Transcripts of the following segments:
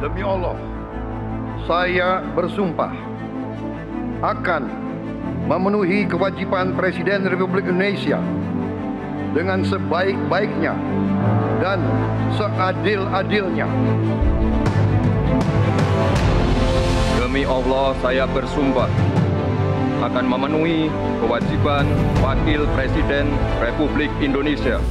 Demi Allah, saya bersumpah akan memenuhi kewajiban Presiden Republik Indonesia dengan sebaik-baiknya dan seadil-adilnya. Demi Allah, saya bersumpah akan memenuhi kewajiban Wakil Presiden Republik Indonesia.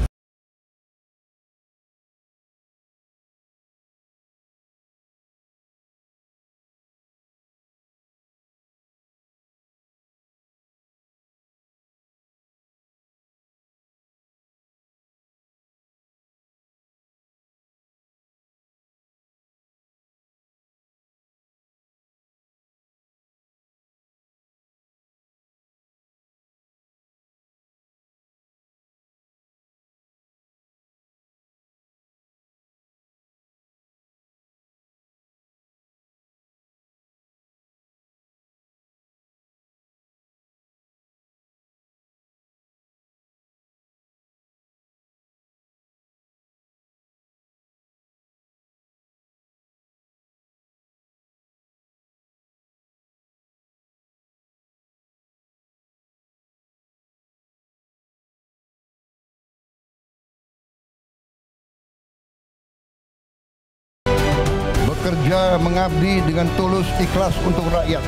Bekerja mengabdi dengan tulus ikhlas untuk rakyat.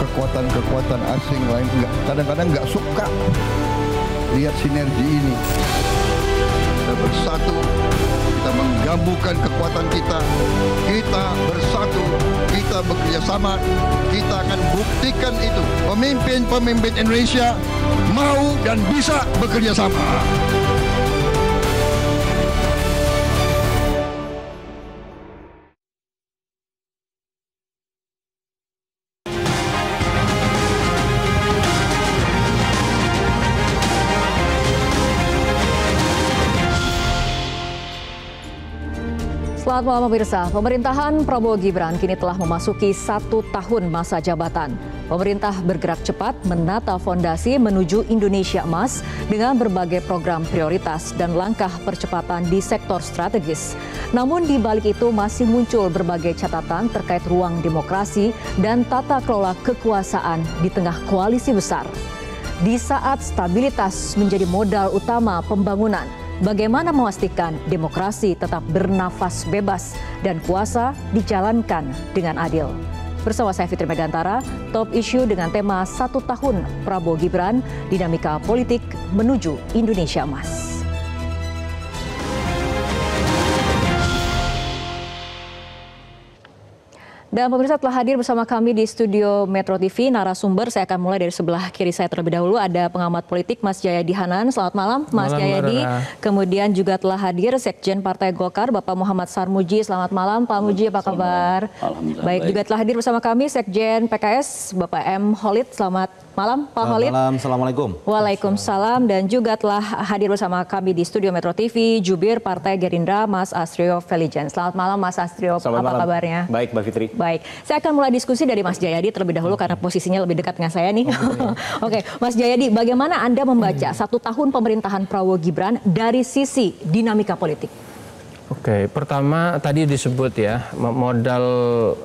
Kekuatan-kekuatan asing lain kadang-kadang nggak suka lihat sinergi ini. Kita bersatu, kita menggabungkan kekuatan kita. Kita bersatu, kita bekerja sama. Kita akan buktikan itu. Pemimpin-pemimpin Indonesia mau dan bisa bekerja sama. Selamat malam pemirsa, pemerintahan Prabowo Gibran kini telah memasuki 1 tahun masa jabatan. Pemerintah bergerak cepat menata fondasi menuju Indonesia Emas dengan berbagai program prioritas dan langkah percepatan di sektor strategis. Namun di balik itu masih muncul berbagai catatan terkait ruang demokrasi dan tata kelola kekuasaan di tengah koalisi besar. Di saat stabilitas menjadi modal utama pembangunan, bagaimana memastikan demokrasi tetap bernafas bebas dan kuasa dijalankan dengan adil? Bersama saya Fitri Megantara, top issue dengan tema 1 tahun Prabowo Gibran, dinamika politik menuju Indonesia Emas. Dan pemirsa telah hadir bersama kami di studio Metro TV, narasumber. Saya akan mulai dari sebelah kiri saya terlebih dahulu. Ada pengamat politik Mas Jayadi Hanan. Selamat malam Mas Jayadi. Kemudian juga telah hadir Sekjen Partai Golkar Bapak Muhammad Sarmuji. Selamat malam Pak Muji, apa kabar? Alhamdulillah. Baik, juga telah hadir bersama kami Sekjen PKS Bapak M. Holid. Selamat malam Pak Holid. Selamat malam, Assalamualaikum. Waalaikumsalam. Dan juga telah hadir bersama kami di studio Metro TV Jubir Partai Gerindra Mas Astrio Felijan. Selamat malam Mas Astrio, apa kabarnya? Baik Mbak Fitri. Baik, saya akan mulai diskusi dari Mas Jayadi terlebih dahulu karena posisinya lebih dekat dengan saya nih. Oke, Mas Jayadi, bagaimana Anda membaca 1 tahun pemerintahan Prabowo Gibran dari sisi dinamika politik? Oke, pertama tadi disebut ya,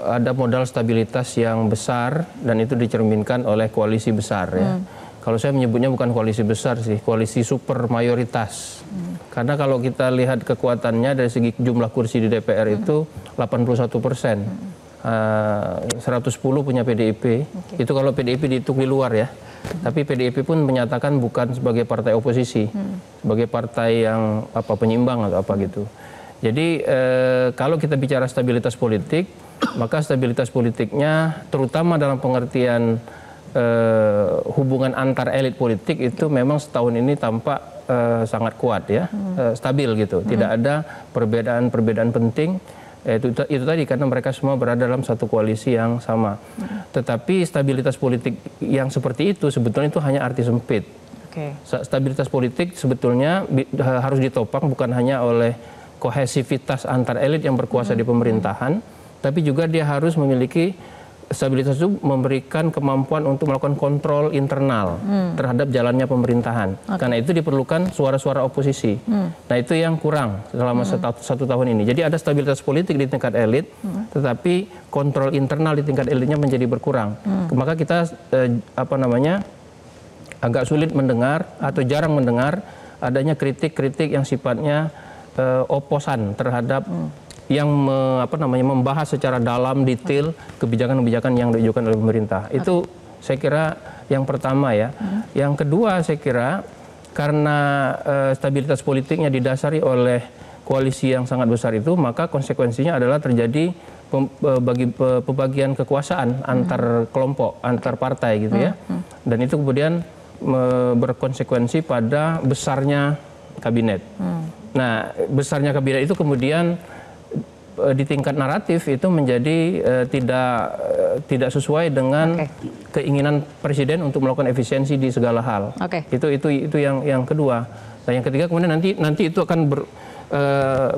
ada modal stabilitas yang besar dan itu dicerminkan oleh koalisi besar ya. Kalau saya menyebutnya bukan koalisi besar sih, koalisi super mayoritas. Karena kalau kita lihat kekuatannya dari segi jumlah kursi di DPR itu 81%. 110 punya PDIP, itu kalau PDIP dihitung di luar ya. Tapi PDIP pun menyatakan bukan sebagai partai oposisi, sebagai partai yang penyeimbang atau apa gitu. Jadi kalau kita bicara stabilitas politik, maka stabilitas politiknya terutama dalam pengertian hubungan antar elit politik itu memang setahun ini tampak sangat kuat ya, stabil gitu. Tidak ada perbedaan-perbedaan penting. Itu tadi karena mereka semua berada dalam satu koalisi yang sama. Tetapi stabilitas politik yang seperti itu sebetulnya itu hanya arti sempit. Stabilitas politik sebetulnya harus ditopang bukan hanya oleh kohesivitas antar elit yang berkuasa di pemerintahan, tapi juga dia harus memiliki stabilitas itu memberikan kemampuan untuk melakukan kontrol internal terhadap jalannya pemerintahan. Karena itu diperlukan suara-suara oposisi. Nah itu yang kurang selama satu tahun ini. Jadi ada stabilitas politik di tingkat elit, tetapi kontrol internal di tingkat elitnya menjadi berkurang. Maka kita agak sulit mendengar atau jarang mendengar adanya kritik-kritik yang sifatnya oposan terhadap yang membahas secara dalam detail kebijakan-kebijakan yang diajukan oleh pemerintah. Itu saya kira yang pertama ya. Yang kedua saya kira karena stabilitas politiknya didasari oleh koalisi yang sangat besar itu, maka konsekuensinya adalah terjadi pembagian kekuasaan antar kelompok, antar partai gitu ya. Dan itu kemudian berkonsekuensi pada besarnya kabinet. Nah, besarnya kabinet itu kemudian di tingkat naratif itu menjadi tidak sesuai dengan keinginan presiden untuk melakukan efisiensi di segala hal. Itu yang kedua. Nah, yang ketiga kemudian nanti itu akan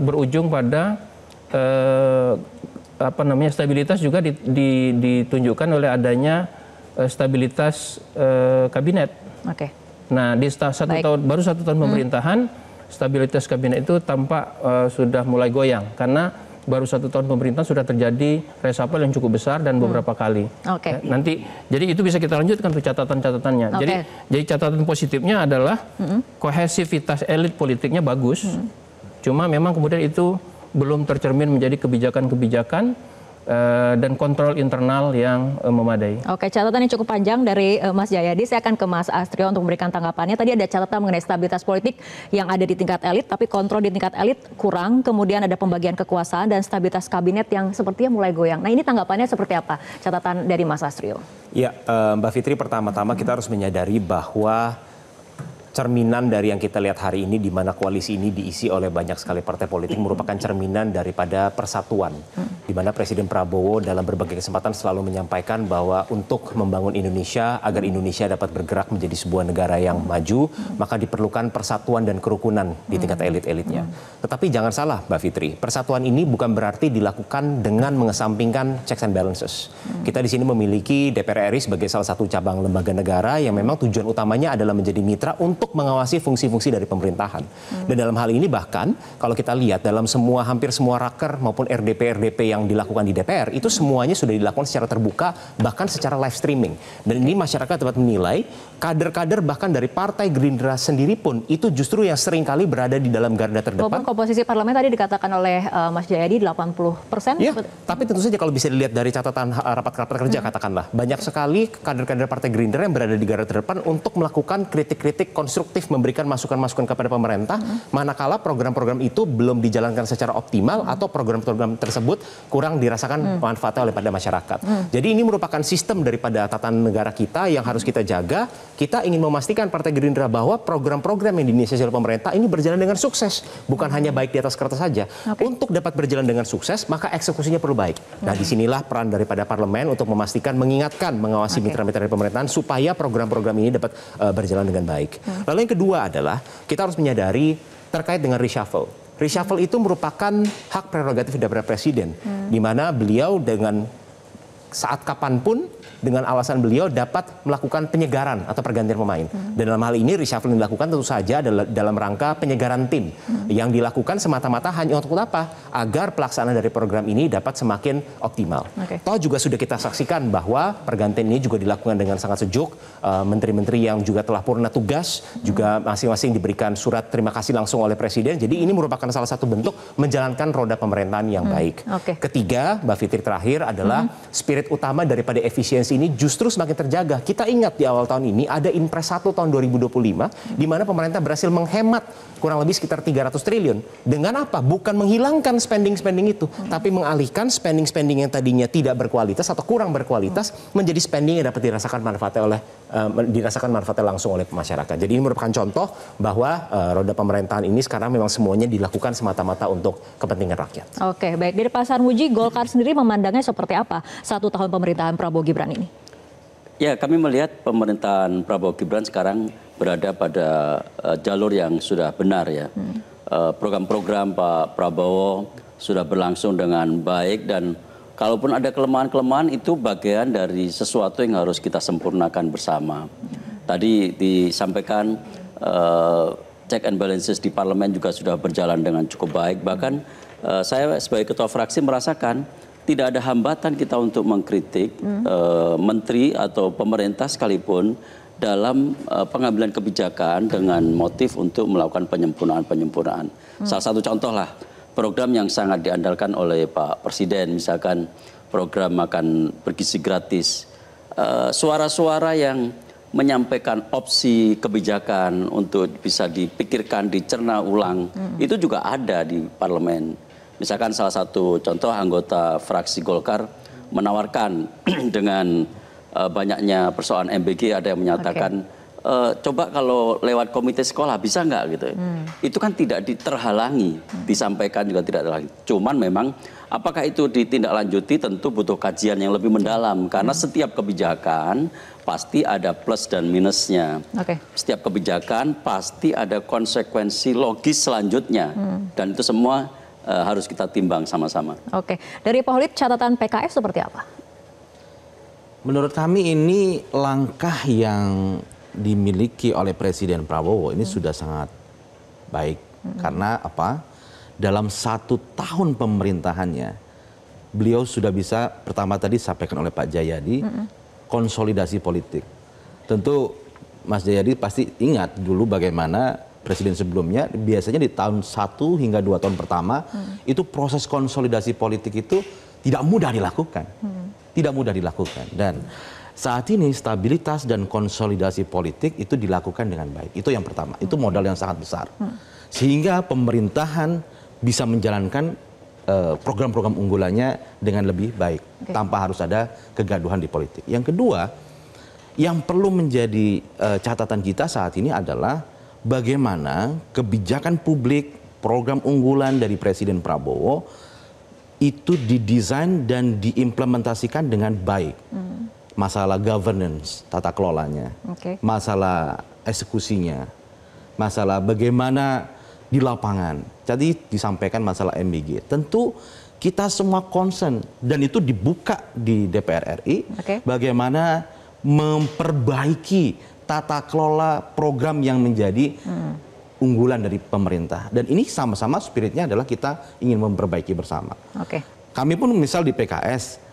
berujung pada stabilitas juga ditunjukkan oleh adanya stabilitas kabinet. Nah, di baru satu tahun pemerintahan, stabilitas kabinet itu tampak sudah mulai goyang karena baru satu tahun pemerintahan sudah terjadi reshuffle yang cukup besar dan beberapa kali. Nanti, jadi itu bisa kita lanjutkan tuh catatan-catatannya. Jadi catatan positifnya adalah kohesivitas elit politiknya bagus. Cuma memang kemudian itu belum tercermin menjadi kebijakan-kebijakan dan kontrol internal yang memadai. Catatan yang cukup panjang dari Mas Jayadi. Saya akan ke Mas Astrio untuk memberikan tanggapannya. Tadi ada catatan mengenai stabilitas politik yang ada di tingkat elit, tapi kontrol di tingkat elit kurang. Kemudian ada pembagian kekuasaan dan stabilitas kabinet yang sepertinya mulai goyang. Nah, ini tanggapannya seperti apa? Catatan dari Mas Astrio. Ya, Mbak Fitri, pertama-tama kita harus menyadari bahwa cerminan dari yang kita lihat hari ini, di mana koalisi ini diisi oleh banyak sekali partai politik, merupakan cerminan daripada persatuan. Di mana Presiden Prabowo dalam berbagai kesempatan selalu menyampaikan bahwa untuk membangun Indonesia, agar Indonesia dapat bergerak menjadi sebuah negara yang maju, maka diperlukan persatuan dan kerukunan di tingkat elit-elitnya. Tetapi jangan salah Mbak Fitri, persatuan ini bukan berarti dilakukan dengan mengesampingkan checks and balances. Kita di sini memiliki DPR RI sebagai salah satu cabang lembaga negara yang memang tujuan utamanya adalah menjadi mitra untuk mengawasi fungsi-fungsi dari pemerintahan. Dan dalam hal ini bahkan kalau kita lihat dalam hampir semua raker maupun RDP yang dilakukan di DPR itu semuanya sudah dilakukan secara terbuka, bahkan secara live streaming. Dan ini masyarakat dapat menilai kader-kader bahkan dari Partai Gerindra sendiri pun itu justru yang seringkali berada di dalam garda terdepan. Walaupun komposisi parlemen tadi dikatakan oleh Mas Jayadi 80%. Ya, tapi tentu saja kalau bisa dilihat dari catatan rapat-rapat kerja katakanlah, banyak sekali kader-kader Partai Gerindra yang berada di garda terdepan untuk melakukan kritik-kritik konstruktif, memberikan masukan-masukan kepada pemerintah, manakala program-program itu belum dijalankan secara optimal atau program-program tersebut kurang dirasakan manfaatnya oleh pada masyarakat. Jadi ini merupakan sistem daripada tatanan negara kita yang harus kita jaga. Kita ingin memastikan Partai Gerindra bahwa program-program yang diinisiasi oleh pemerintah ini berjalan dengan sukses, bukan hanya baik di atas kertas saja. Untuk dapat berjalan dengan sukses, maka eksekusinya perlu baik. Nah, disinilah peran daripada parlemen untuk memastikan, mengingatkan, mengawasi mitra-mitra dari pemerintahan supaya program-program ini dapat berjalan dengan baik. Lalu yang kedua adalah kita harus menyadari terkait dengan reshuffle. Reshuffle itu merupakan hak prerogatif daripada presiden, di mana beliau dengan saat kapanpun dengan alasan beliau dapat melakukan penyegaran atau pergantian pemain. Dan dalam hal ini reshuffle yang dilakukan tentu saja adalah dalam rangka penyegaran tim yang dilakukan semata-mata hanya untuk apa? Agar pelaksanaan dari program ini dapat semakin optimal. Toh juga sudah kita saksikan bahwa pergantian ini juga dilakukan dengan sangat sejuk. Menteri-menteri yang juga telah purna tugas juga masing-masing diberikan surat terima kasih langsung oleh presiden. Jadi ini merupakan salah satu bentuk menjalankan roda pemerintahan yang baik. Ketiga, Mbak Fitri, terakhir adalah spirit utama daripada efisiensi ini justru semakin terjaga. Kita ingat di awal tahun ini ada Inpres 1 tahun 2025 di mana pemerintah berhasil menghemat kurang lebih sekitar 300 triliun. Dengan apa? Bukan menghilangkan spending-spending itu, tapi mengalihkan spending-spending yang tadinya tidak berkualitas atau kurang berkualitas menjadi spending yang dapat dirasakan manfaatnya langsung oleh masyarakat. Jadi ini merupakan contoh bahwa roda pemerintahan ini sekarang memang semuanya dilakukan semata-mata untuk kepentingan rakyat. Oke, baik. Dari Pak Sarmuji, Golkar sendiri memandangnya seperti apa satu tahun pemerintahan Prabowo Gibran ini? Ya, kami melihat pemerintahan Prabowo Gibran sekarang berada pada jalur yang sudah benar ya. Program-program Pak Prabowo sudah berlangsung dengan baik dan Kalaupun ada kelemahan-kelemahan itu bagian dari sesuatu yang harus kita sempurnakan bersama. Tadi disampaikan check and balances di parlemen juga sudah berjalan dengan cukup baik. Bahkan saya sebagai ketua fraksi merasakan tidak ada hambatan kita untuk mengkritik menteri atau pemerintah sekalipun dalam pengambilan kebijakan dengan motif untuk melakukan penyempurnaan. Salah satu contoh lah, program yang sangat diandalkan oleh Pak Presiden, misalkan program makan bergizi gratis. Suara-suara yang menyampaikan opsi kebijakan untuk bisa dipikirkan, dicerna ulang, itu juga ada di parlemen. Misalkan salah satu contoh anggota fraksi Golkar menawarkan dengan banyaknya persoalan MBG, ada yang menyatakan coba kalau lewat komite sekolah bisa nggak gitu. Itu kan tidak terhalangi, disampaikan juga tidak terhalangi. Cuman memang apakah itu ditindaklanjuti tentu butuh kajian yang lebih mendalam karena setiap kebijakan pasti ada plus dan minusnya. Setiap kebijakan pasti ada konsekuensi logis selanjutnya dan itu semua harus kita timbang sama-sama. Oke, dari Pak Holid catatan PKS seperti apa? Menurut kami ini langkah yang dimiliki oleh Presiden Prabowo ini sudah sangat baik. Karena apa? Dalam 1 tahun pemerintahannya, beliau sudah bisa, pertama tadi disampaikan oleh Pak Jayadi, konsolidasi politik. Tentu Mas Jayadi pasti ingat dulu bagaimana Presiden sebelumnya, biasanya di tahun 1 hingga 2 tahun pertama, itu proses konsolidasi politik itu tidak mudah dilakukan. Tidak mudah dilakukan. Dan saat ini stabilitas dan konsolidasi politik itu dilakukan dengan baik. Itu yang pertama. Itu modal yang sangat besar. Sehingga pemerintahan bisa menjalankan program-program unggulannya dengan lebih baik. Tanpa harus ada kegaduhan di politik. Yang kedua, yang perlu menjadi catatan kita saat ini adalah bagaimana kebijakan publik, program unggulan dari Presiden Prabowo itu didesain dan diimplementasikan dengan baik. Masalah governance, tata kelolanya, masalah eksekusinya, masalah bagaimana di lapangan. Jadi disampaikan masalah MBG. Tentu kita semua concern dan itu dibuka di DPR RI bagaimana memperbaiki tata kelola program yang menjadi unggulan dari pemerintah. Dan ini sama-sama spiritnya adalah kita ingin memperbaiki bersama. Kami pun misal di PKS,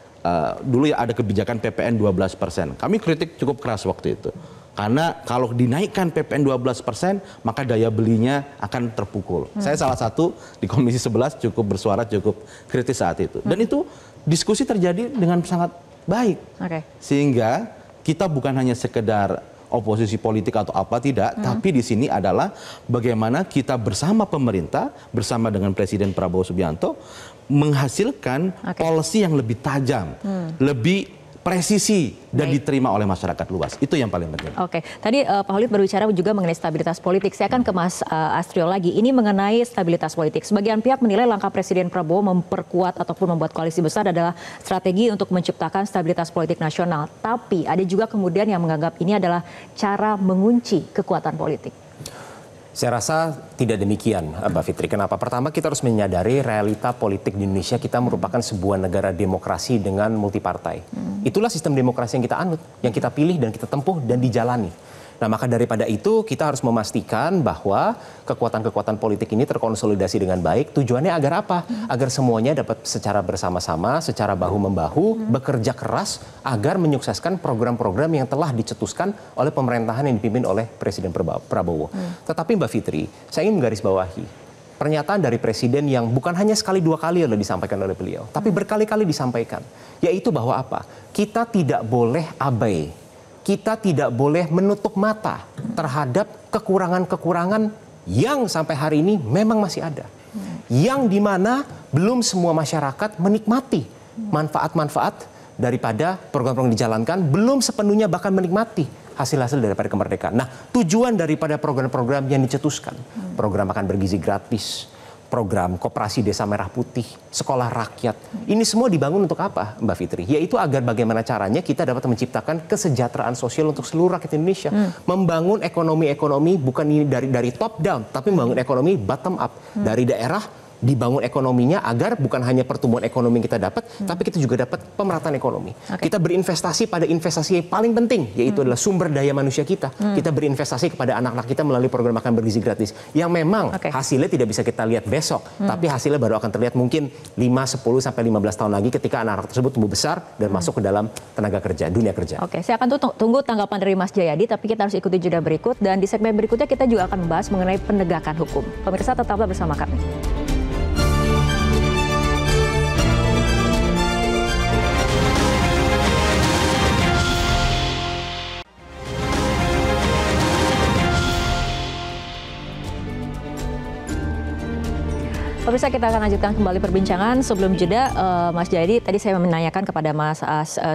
dulu ya ada kebijakan PPN 12%. Kami kritik cukup keras waktu itu. Karena kalau dinaikkan PPN 12%, maka daya belinya akan terpukul. Saya salah satu di Komisi 11 cukup bersuara, cukup kritis saat itu. Dan itu diskusi terjadi dengan sangat baik. Sehingga kita bukan hanya sekedar oposisi politik atau apa tidak, tapi di sini adalah bagaimana kita bersama pemerintah, bersama dengan Presiden Prabowo Subianto menghasilkan policy yang lebih tajam, lebih presisi dan diterima oleh masyarakat luas. Itu yang paling penting. Tadi Pak Holid berbicara juga mengenai stabilitas politik. Saya akan ke Mas Astrio lagi. Ini mengenai stabilitas politik. Sebagian pihak menilai langkah Presiden Prabowo memperkuat ataupun membuat koalisi besar adalah strategi untuk menciptakan stabilitas politik nasional. Tapi ada juga kemudian yang menganggap ini adalah cara mengunci kekuatan politik. Saya rasa tidak demikian, Mbak Fitri. Kenapa? Pertama, kita harus menyadari realita politik di Indonesia. Kita merupakan sebuah negara demokrasi dengan multipartai. Itulah sistem demokrasi yang kita anut, yang kita pilih dan kita tempuh dan dijalani. Nah, maka daripada itu kita harus memastikan bahwa kekuatan-kekuatan politik ini terkonsolidasi dengan baik. Tujuannya agar apa? Agar semuanya dapat secara bersama-sama, secara bahu-membahu, bekerja keras agar menyukseskan program-program yang telah dicetuskan oleh pemerintahan yang dipimpin oleh Presiden Prabowo. Tetapi Mbak Fitri, saya ingin menggarisbawahi pernyataan dari Presiden yang bukan hanya sekali dua kali yang disampaikan oleh beliau, tapi berkali-kali disampaikan, yaitu bahwa apa? Kita tidak boleh abai. Kita tidak boleh menutup mata terhadap kekurangan-kekurangan yang sampai hari ini memang masih ada. Yang dimana belum semua masyarakat menikmati manfaat-manfaat daripada program-program yang dijalankan, belum sepenuhnya bahkan menikmati hasil-hasil daripada kemerdekaan. Nah, tujuan daripada program-program yang dicetuskan, program makan bergizi gratis, program koperasi desa merah putih, sekolah rakyat. Ini semua dibangun untuk apa, Mbak Fitri? Yaitu agar bagaimana caranya kita dapat menciptakan kesejahteraan sosial untuk seluruh rakyat Indonesia. Membangun ekonomi bukan ini dari top down, tapi membangun ekonomi bottom up. Dari daerah dibangun ekonominya agar bukan hanya pertumbuhan ekonomi yang kita dapat, tapi kita juga dapat pemerataan ekonomi. Kita berinvestasi pada investasi yang paling penting, yaitu adalah sumber daya manusia kita. Kita berinvestasi kepada anak-anak kita melalui program makan bergizi gratis, yang memang hasilnya tidak bisa kita lihat besok, tapi hasilnya baru akan terlihat mungkin 5, 10, sampai 15 tahun lagi ketika anak-anak tersebut tumbuh besar dan masuk ke dalam tenaga kerja, dunia kerja. Oke, saya akan tunggu tanggapan dari Mas Jayadi, tapi kita harus ikuti jeda berikut, dan di segmen berikutnya kita juga akan membahas mengenai penegakan hukum. Pemirsa, tetaplah bersama kami. Pemirsa, kita akan lanjutkan kembali perbincangan. Sebelum jeda, Mas Jayadi, tadi saya menanyakan kepada Mas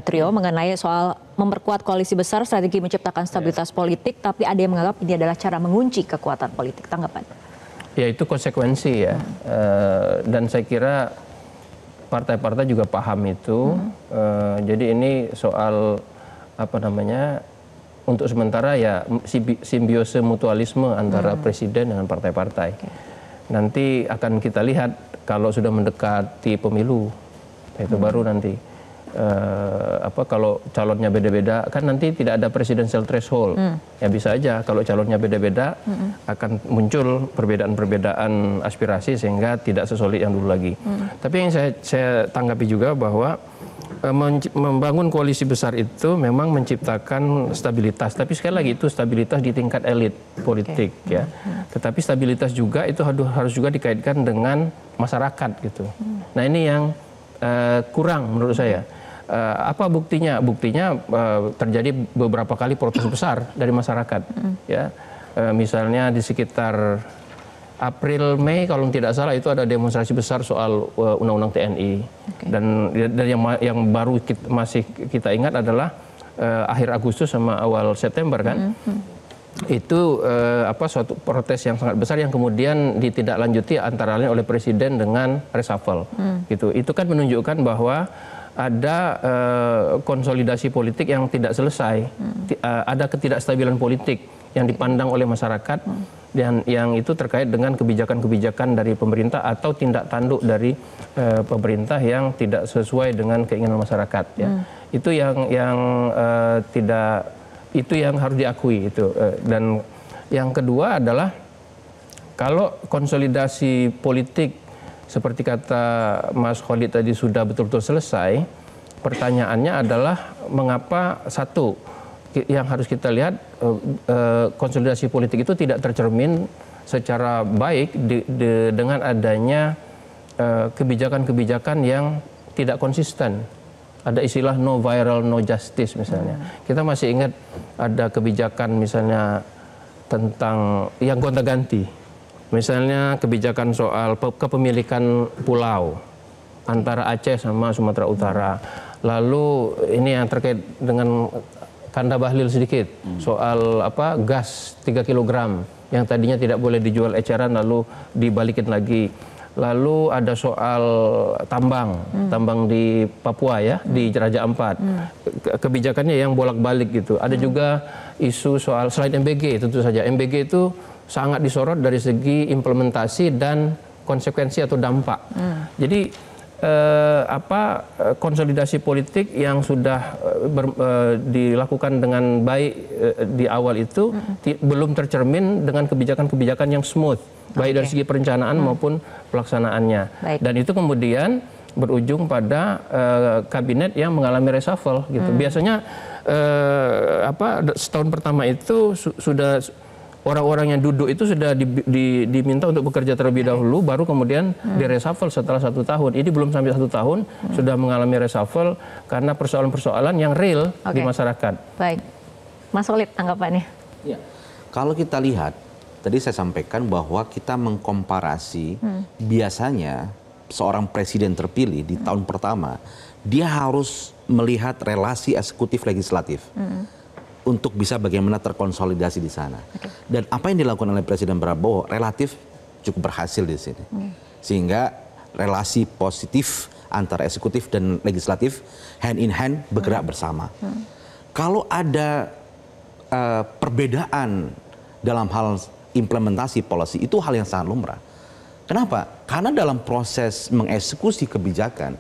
Trio mengenai soal memperkuat koalisi besar, strategi menciptakan stabilitas politik, tapi ada yang menganggap ini adalah cara mengunci kekuatan politik. Tanggapan? Ya, itu konsekuensi ya. Dan saya kira partai-partai juga paham itu. Jadi ini soal untuk sementara ya simbiose mutualisme antara presiden dengan partai-partai. Nanti akan kita lihat kalau sudah mendekati pemilu, itu baru nanti kalau calonnya beda-beda, kan nanti tidak ada presidential threshold. Ya bisa aja kalau calonnya beda-beda akan muncul perbedaan-perbedaan aspirasi sehingga tidak sesolid yang dulu lagi. Tapi yang saya tanggapi juga bahwa membangun koalisi besar itu memang menciptakan stabilitas, tapi sekali lagi itu stabilitas di tingkat elit politik ya. Tetapi stabilitas juga itu harus juga dikaitkan dengan masyarakat gitu. Nah ini yang kurang menurut saya. Apa buktinya? Buktinya terjadi beberapa kali protes besar dari masyarakat ya. Misalnya di sekitar April, Mei kalau tidak salah itu ada demonstrasi besar soal undang-undang TNI. Dan yang baru masih kita ingat adalah akhir Agustus sama awal September kan. Itu suatu protes yang sangat besar yang kemudian ditindaklanjuti antara lain oleh presiden dengan reshuffle. Gitu. Itu kan menunjukkan bahwa ada konsolidasi politik yang tidak selesai. Ada ketidakstabilan politik yang dipandang oleh masyarakat, dan yang itu terkait dengan kebijakan-kebijakan dari pemerintah atau tindak tanduk dari pemerintah yang tidak sesuai dengan keinginan masyarakat. Ya. Itu yang harus diakui itu. Dan yang kedua adalah kalau konsolidasi politik seperti kata Mas Khalid tadi sudah betul-betul selesai, pertanyaannya adalah mengapa yang harus kita lihat konsolidasi politik itu tidak tercermin secara baik dengan adanya kebijakan-kebijakan yang tidak konsisten. Ada istilah no viral, no justice misalnya. Kita masih ingat ada kebijakan misalnya tentang yang gonta-ganti. Misalnya kebijakan soal kepemilikan pulau antara Aceh sama Sumatera Utara. Lalu ini yang terkait dengan Kanda Bahlil sedikit soal gas 3 kg yang tadinya tidak boleh dijual eceran lalu dibalikin lagi. Lalu ada soal tambang di Papua ya, di Raja Ampat. Kebijakannya yang bolak-balik gitu. Ada juga isu soal selain MBG, tentu saja MBG itu sangat disorot dari segi implementasi dan konsekuensi atau dampak. Jadi konsolidasi politik yang sudah dilakukan dengan baik di awal itu belum tercermin dengan kebijakan-kebijakan yang smooth, baik dari segi perencanaan maupun pelaksanaannya. Dan itu kemudian berujung pada kabinet yang mengalami reshuffle gitu. Biasanya setahun pertama itu sudah orang-orang yang duduk itu sudah diminta untuk bekerja terlebih dahulu, baru kemudian direshuffle setelah 1 tahun. Ini belum sampai 1 tahun, sudah mengalami reshuffle karena persoalan-persoalan yang real di masyarakat. Baik. Mas Khalid, tanggapannya? Ya. Kalau kita lihat, tadi saya sampaikan bahwa kita mengkomparasi biasanya seorang presiden terpilih di tahun pertama, dia harus melihat relasi eksekutif legislatif. Untuk bisa bagaimana terkonsolidasi di sana. Dan apa yang dilakukan oleh Presiden Prabowo relatif cukup berhasil di sini. Sehingga relasi positif antara eksekutif dan legislatif hand in hand bergerak bersama. Kalau ada perbedaan dalam hal implementasi policy, itu hal yang sangat lumrah. Kenapa? Karena dalam proses mengeksekusi kebijakan,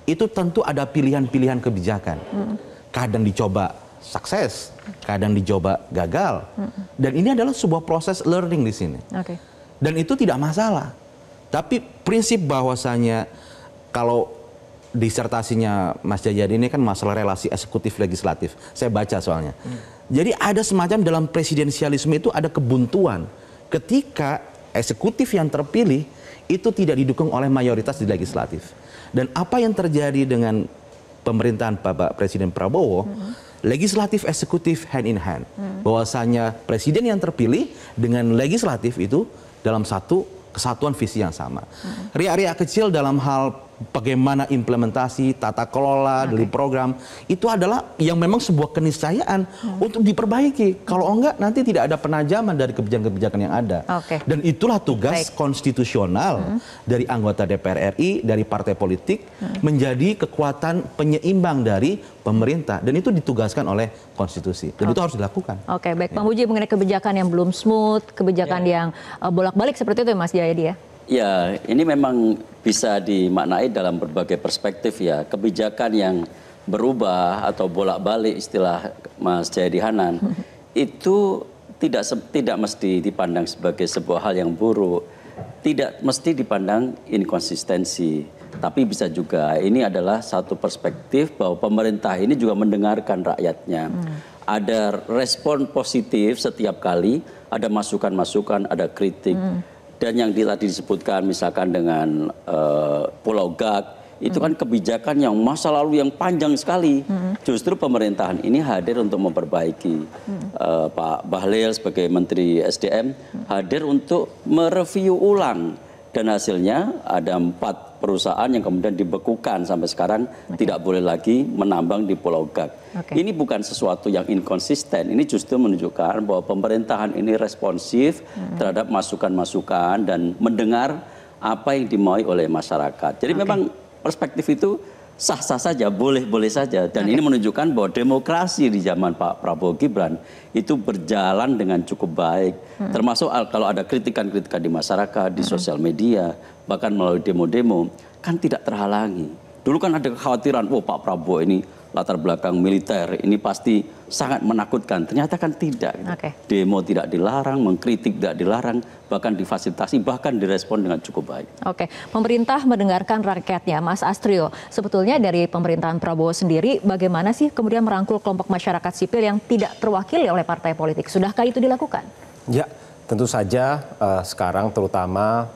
itu tentu ada pilihan-pilihan kebijakan. Kadang dicoba sukses, kadang dicoba gagal. Dan ini adalah sebuah proses learning di sini. Dan itu tidak masalah. Tapi prinsip bahwasanya kalau disertasinya Mas Jayadi ini kan masalah relasi eksekutif legislatif. Saya baca soalnya. Jadi ada semacam dalam presidensialisme itu ada kebuntuan ketika eksekutif yang terpilih itu tidak didukung oleh mayoritas di legislatif. Dan apa yang terjadi dengan pemerintahan Bapak Presiden Prabowo, legislatif eksekutif hand in hand. Bahwasanya presiden yang terpilih dengan legislatif itu dalam satu kesatuan visi yang sama. Riak-riak kecil dalam hal bagaimana implementasi tata kelola dari program itu adalah yang memang sebuah keniscayaan untuk diperbaiki. Kalau enggak nanti tidak ada penajaman dari kebijakan-kebijakan yang ada. Dan itulah tugas konstitusional dari anggota DPR RI, dari partai politik menjadi kekuatan penyeimbang dari pemerintah, dan itu ditugaskan oleh konstitusi, dan itu harus dilakukan. Baik, Bang Puji, mengenai kebijakan yang belum smooth, kebijakan yang bolak-balik seperti itu ya Mas Jayadi ya? Ya, ini memang bisa dimaknai dalam berbagai perspektif ya. Kebijakan yang berubah atau bolak-balik istilah Mas Jayadi Hanan itu tidak mesti dipandang sebagai sebuah hal yang buruk, tidak mesti dipandang inkonsistensi. Tapi bisa juga ini adalah satu perspektif bahwa pemerintah ini juga mendengarkan rakyatnya. Ada respon positif setiap kali, ada masukan-masukan, ada kritik. Dan yang tadi disebutkan misalkan dengan Pulau Gag, itu kan kebijakan yang masa lalu yang panjang sekali. Justru pemerintahan ini hadir untuk memperbaiki. Pak Bahlil sebagai Menteri SDM hadir untuk mereview ulang. Dan hasilnya ada 4 perusahaan yang kemudian dibekukan sampai sekarang tidak boleh lagi menambang di Pulau Gag. Ini bukan sesuatu yang inkonsisten, ini justru menunjukkan bahwa pemerintahan ini responsif terhadap masukan-masukan dan mendengar apa yang dimaui oleh masyarakat. Jadi memang perspektif itu sah-sah saja, boleh-boleh saja. Dan ini menunjukkan bahwa demokrasi di zaman Pak Prabowo Gibran itu berjalan dengan cukup baik. Termasuk kalau ada kritikan-kritikan di masyarakat, di sosial media, bahkan melalui demo-demo, kan tidak terhalangi. Dulu kan ada kekhawatiran, Pak Prabowo ini latar belakang militer, ini pasti sangat menakutkan. Ternyata kan tidak. Demo tidak dilarang, mengkritik tidak dilarang, bahkan difasilitasi, bahkan direspon dengan cukup baik. Pemerintah mendengarkan rakyatnya, Mas Astrio. Sebetulnya dari pemerintahan Prabowo sendiri, bagaimana sih kemudian merangkul kelompok masyarakat sipil yang tidak terwakili oleh partai politik? Sudahkah itu dilakukan? Ya, tentu saja sekarang terutama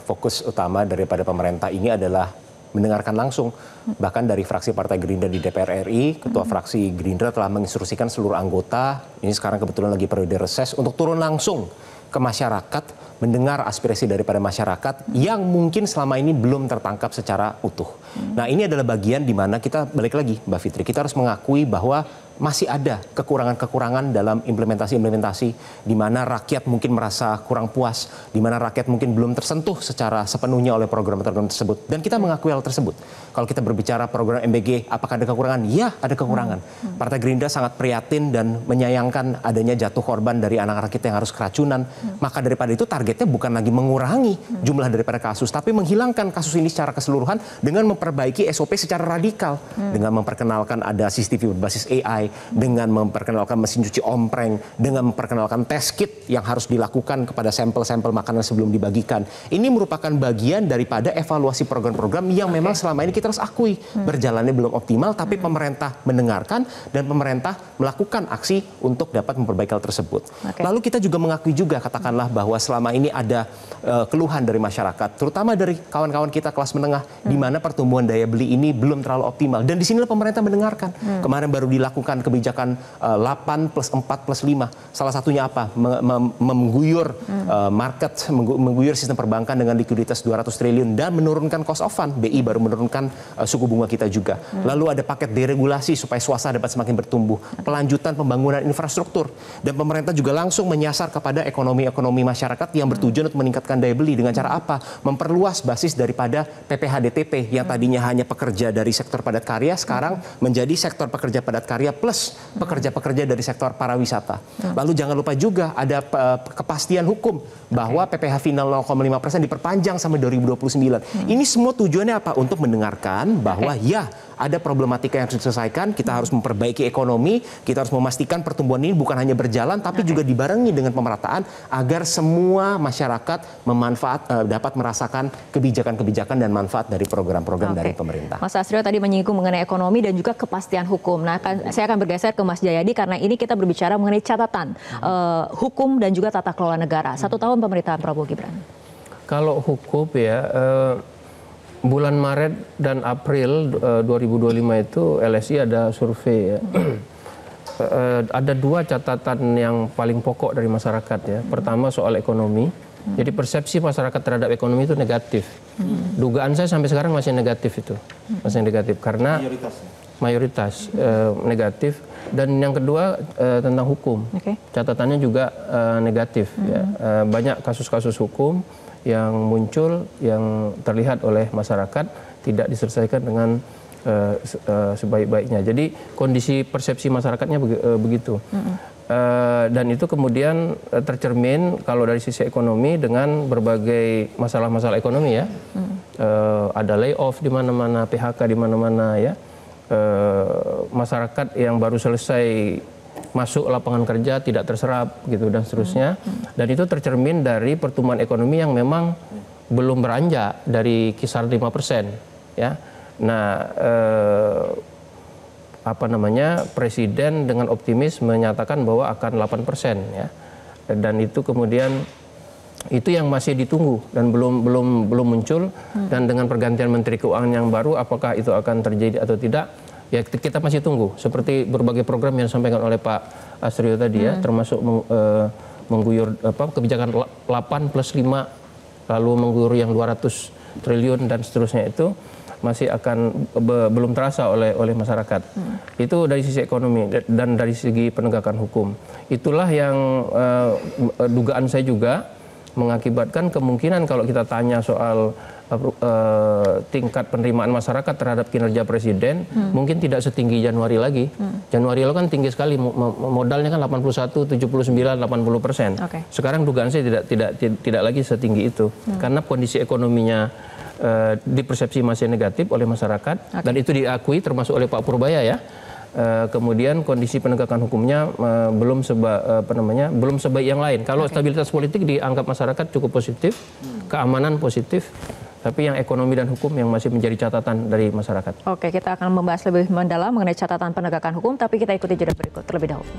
fokus utama daripada pemerintah ini adalah mendengarkan langsung. Bahkan dari fraksi Partai Gerindra di DPR RI, Ketua Fraksi Gerindra telah menginstruksikan seluruh anggota, ini sekarang kebetulan lagi periode reses, untuk turun langsung ke masyarakat, mendengar aspirasi daripada masyarakat yang mungkin selama ini belum tertangkap secara utuh. Nah, ini adalah bagian di mana kita, balik lagi Mbak Fitri, kita harus mengakui bahwa masih ada kekurangan-kekurangan dalam implementasi-implementasi di mana rakyat mungkin merasa kurang puas, di mana rakyat mungkin belum tersentuh secara sepenuhnya oleh program-program tersebut. Dan kita mengakui hal tersebut. Kalau kita berbicara program MBG, apakah ada kekurangan? Ya, ada kekurangan. Partai Gerindra sangat prihatin dan menyayangkan adanya jatuh korban dari anak-anak kita yang harus keracunan. Maka daripada itu targetnya bukan lagi mengurangi jumlah daripada kasus, tapi menghilangkan kasus ini secara keseluruhan dengan memperbaiki SOP secara radikal. Dengan memperkenalkan ada CCTV berbasis AI, dengan memperkenalkan mesin cuci ompreng, dengan memperkenalkan test kit yang harus dilakukan kepada sampel-sampel makanan sebelum dibagikan. Ini merupakan bagian daripada evaluasi program-program yang memang selama ini kita harus akui berjalannya belum optimal, tapi pemerintah mendengarkan dan pemerintah melakukan aksi untuk dapat memperbaiki hal tersebut. Lalu kita juga mengakui juga katakanlah bahwa selama ini ada keluhan dari masyarakat, terutama dari kawan-kawan kita kelas menengah, di mana pertumbuhan daya beli ini belum terlalu optimal. Dan di sinilah pemerintah mendengarkan. Kemarin baru dilakukan kebijakan 8 plus 4 plus 5. Salah satunya apa? Mengguyur market, mengguyur sistem perbankan dengan likuiditas 200 triliun dan menurunkan cost of fund. BI baru menurunkan suku bunga kita juga. Lalu ada paket deregulasi supaya swasta dapat semakin bertumbuh. Pelanjutan pembangunan infrastruktur. Dan pemerintah juga langsung menyasar kepada ekonomi masyarakat yang bertujuan untuk meningkatkan daya beli dengan cara apa? Memperluas basis daripada PPH DTP yang tadi tadinya hanya pekerja dari sektor padat karya, sekarang menjadi sektor pekerja padat karya plus pekerja-pekerja dari sektor pariwisata. Lalu jangan lupa juga ada kepastian hukum bahwa PPh final 0,5% diperpanjang sampai 2029. Ini semua tujuannya apa? Untuk mendengarkan bahwa ya ada problematika yang harus diselesaikan, kita harus memperbaiki ekonomi, kita harus memastikan pertumbuhan ini bukan hanya berjalan, tapi juga dibarengi dengan pemerataan agar semua masyarakat dapat merasakan kebijakan-kebijakan dan manfaat dari program-program dari pemerintah. Mas Astrio tadi menyinggung mengenai ekonomi dan juga kepastian hukum. Nah, saya akan bergeser ke Mas Jayadi karena ini kita berbicara mengenai catatan hukum dan juga tata kelola negara. 1 tahun pemerintahan Prabowo Gibran. Kalau hukum ya, bulan Maret dan April 2025 itu LSI ada survei ya. Ada 2 catatan yang paling pokok dari masyarakat ya. Pertama soal ekonomi. Jadi persepsi masyarakat terhadap ekonomi itu negatif. Dugaan saya sampai sekarang masih negatif itu. Masih negatif karena mayoritas negatif. Dan yang kedua tentang hukum. Catatannya juga negatif ya. Banyak kasus-kasus hukum yang muncul yang terlihat oleh masyarakat tidak diselesaikan dengan sebaik-baiknya. Jadi kondisi persepsi masyarakatnya begitu. Dan itu kemudian tercermin kalau dari sisi ekonomi dengan berbagai masalah-masalah ekonomi ya. Ada layoff di mana-mana, PHK di mana-mana ya. Masyarakat yang baru selesai masuk lapangan kerja tidak terserap gitu dan seterusnya. Dan itu tercermin dari pertumbuhan ekonomi yang memang belum beranjak dari kisar 5% ya. Nah, Presiden dengan optimis menyatakan bahwa akan 8% ya. Dan itu kemudian itu yang masih ditunggu dan belum muncul. Dan dengan pergantian Menteri Keuangan yang baru, apakah itu akan terjadi atau tidak? Ya kita masih tunggu. Seperti berbagai program yang disampaikan oleh Pak Astrio tadi ya, termasuk mengguyur kebijakan 8+5, lalu mengguyur yang 200 triliun dan seterusnya itu masih akan belum terasa oleh masyarakat. Itu dari sisi ekonomi dan dari segi penegakan hukum. Itulah yang dugaan saya juga mengakibatkan kemungkinan kalau kita tanya soal tingkat penerimaan masyarakat terhadap kinerja presiden mungkin tidak setinggi Januari lagi. Januari lalu kan tinggi sekali, modalnya kan 81, 79, 80%. Sekarang dugaan saya tidak lagi setinggi itu karena kondisi ekonominya dipersepsi masih negatif oleh masyarakat dan itu diakui termasuk oleh Pak Purbaya ya. Kemudian kondisi penegakan hukumnya belum sebaik yang lain. Kalau stabilitas politik dianggap masyarakat cukup positif, keamanan positif, tapi yang ekonomi dan hukum yang masih menjadi catatan dari masyarakat. Oke, kita akan membahas lebih mendalam mengenai catatan penegakan hukum, tapi kita ikuti jeda berikut terlebih dahulu.